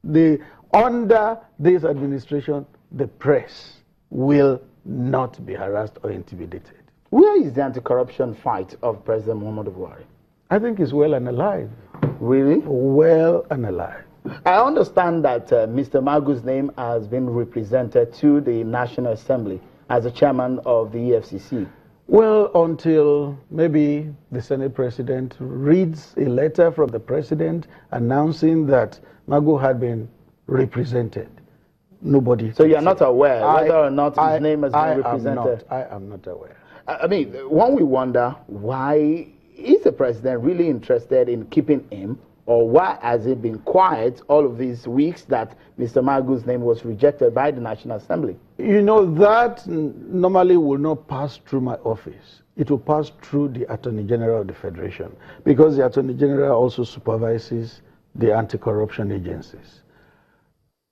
Under this administration, the press will not be harassed or intimidated. Where is the anti-corruption fight of President Muhammadu Buhari? I think he's well and alive. Really? Well and alive. I understand that Mr. Magu's name has been represented to the National Assembly as the chairman of the EFCC. Well, until maybe the Senate President reads a letter from the President announcing that Magu had been represented. Nobody. So you are not aware whether or not his name has been represented? I am not aware. I mean, one we wonder, why is the President really interested in keeping him? Or why has it been quiet all of these weeks that Mr. Magu's name was rejected by the National Assembly? You know, that normally will not pass through my office. It will pass through the Attorney General of the Federation, because the Attorney General also supervises the anti-corruption agencies.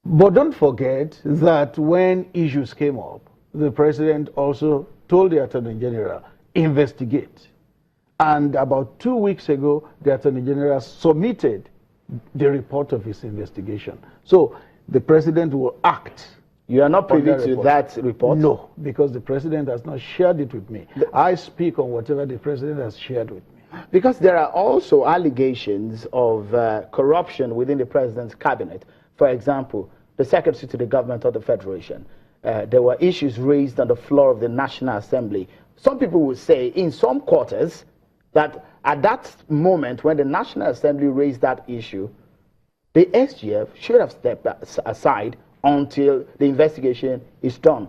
But don't forget that when issues came up, the President also told the Attorney General, investigate. And about 2 weeks ago, the Attorney General submitted the report of his investigation. So the President will act. You are not privy to that report? No, because the President has not shared it with me. I speak on whatever the President has shared with me. Because there are also allegations of corruption within the President's cabinet. For example, the Secretary to the Government of the Federation. There were issues raised on the floor of the National Assembly. Some people would say in some quarters that at that moment when the National Assembly raised that issue, the SGF should have stepped aside until the investigation is done.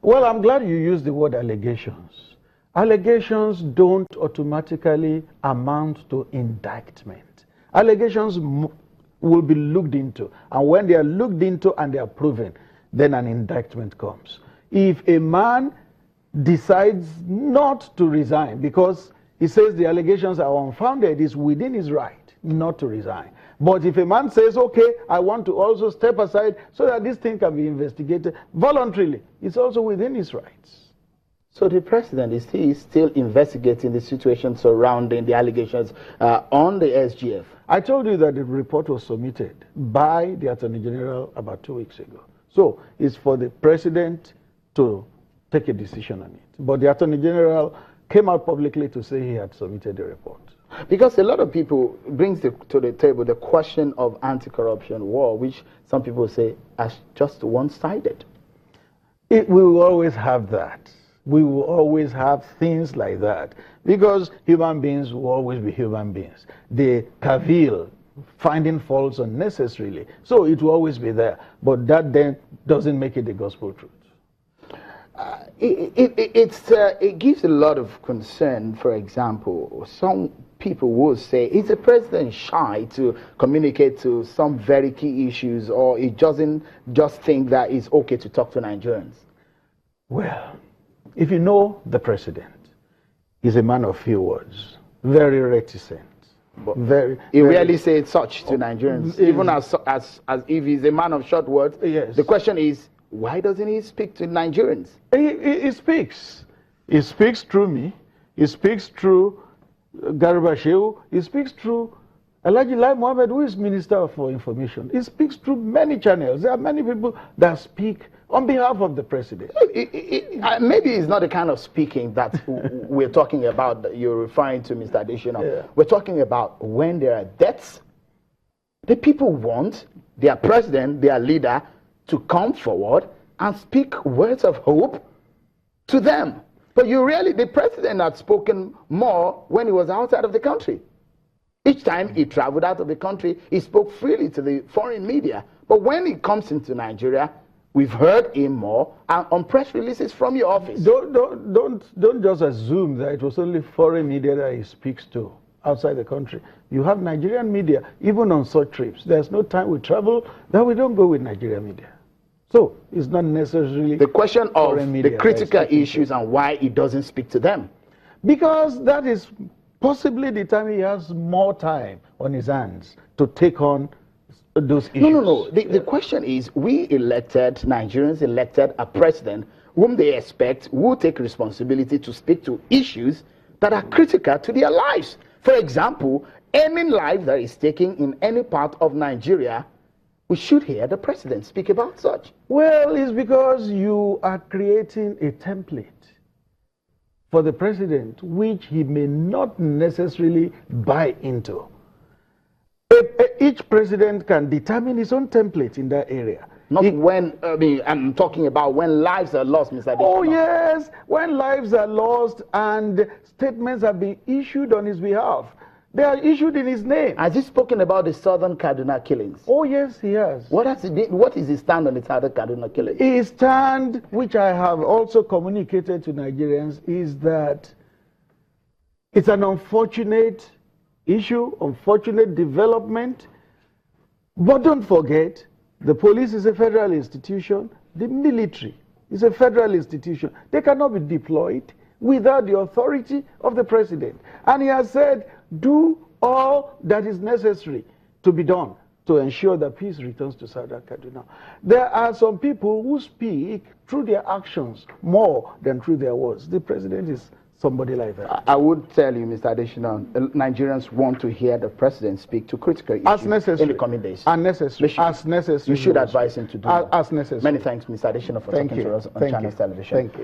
Well, I'm glad you used the word allegations. Allegations don't automatically amount to indictment. Allegations will be looked into, and when they are looked into and they are proven, then an indictment comes. If a man decides not to resign because he says the allegations are unfounded, it's within his right not to resign. But if a man says, okay, I want to also step aside so that this thing can be investigated voluntarily, it's also within his rights. So the President is still investigating the situation surrounding the allegations on the SGF. I told you that the report was submitted by the Attorney General about 2 weeks ago. So it's for the President to take a decision on it. But the Attorney General came out publicly to say he had submitted the report. Because a lot of people brings to the table the question of anti-corruption war, which some people say as just one-sided. We will always have that. We will always have things like that, because human beings will always be human beings. They cavil, finding faults unnecessarily. So it will always be there. But that then doesn't make it the gospel truth. It gives a lot of concern. For example, some people will say, is the President shy to communicate to some very key issues, or he doesn't just think that it's okay to talk to Nigerians? Well, if you know the President, he's a man of few words, very reticent. But he rarely says such to Nigerians, even as if he's a man of short words. Yes. The question is, why doesn't he speak to Nigerians? He speaks. He speaks through me. He speaks through Garba Shehu. He speaks through Alhaji Lai Mohammed, who is Minister for Information. He speaks through many channels. There are many people that speak on behalf of the President. Maybe it's not the kind of speaking that we're talking about, you're referring to, Mr. Adesina. Yeah. We're talking about when there are deaths, the people want their president, their leader, to come forward and speak words of hope to them. But the President had spoken more when he was outside of the country. Each time he traveled out of the country, he spoke freely to the foreign media. But when he comes into Nigeria, we've heard him more on press releases from your office. Don't just assume that it was only foreign media that he speaks to outside the country. You have Nigerian media, even on such trips. There's no time we travel that we don't go with Nigerian media. So it's not necessarily the question of the critical issues and why he doesn't speak to them. Because that is possibly the time he has more time on his hands to take on those issues. No. The question is, Nigerians elected a president whom they expect will take responsibility to speak to issues that are critical to their lives. For example, any life that is taken in any part of Nigeria, we should hear the president speak about such. Well, it's because you are creating a template for the president, which he may not necessarily buy into. Each president can determine his own template in that area. Not when, I mean, I'm talking about when lives are lost, Mr. Adesina. Oh, yes, when lives are lost and statements have been issued on his behalf. They are issued in his name. Has he spoken about the Southern Kaduna killings? Oh, yes, he has. What is his stand on the Southern Kaduna killings? His stand, which I have also communicated to Nigerians, is that it's an unfortunate issue, unfortunate development. But don't forget, the police is a federal institution. The military is a federal institution. They cannot be deployed without the authority of the president. And he has said, do all that is necessary to be done to ensure that peace returns to Southern Kaduna. There are some people who speak through their actions more than through their words. The president is somebody like that. I would tell you, Mr. Adesina, Nigerians want to hear the president speak to critical issues in the coming days. Unnecessary. As necessary. You should advise him to do that. As necessary. Many thanks, Mr. Adesina, for talking to us on Channels Television. Thank you.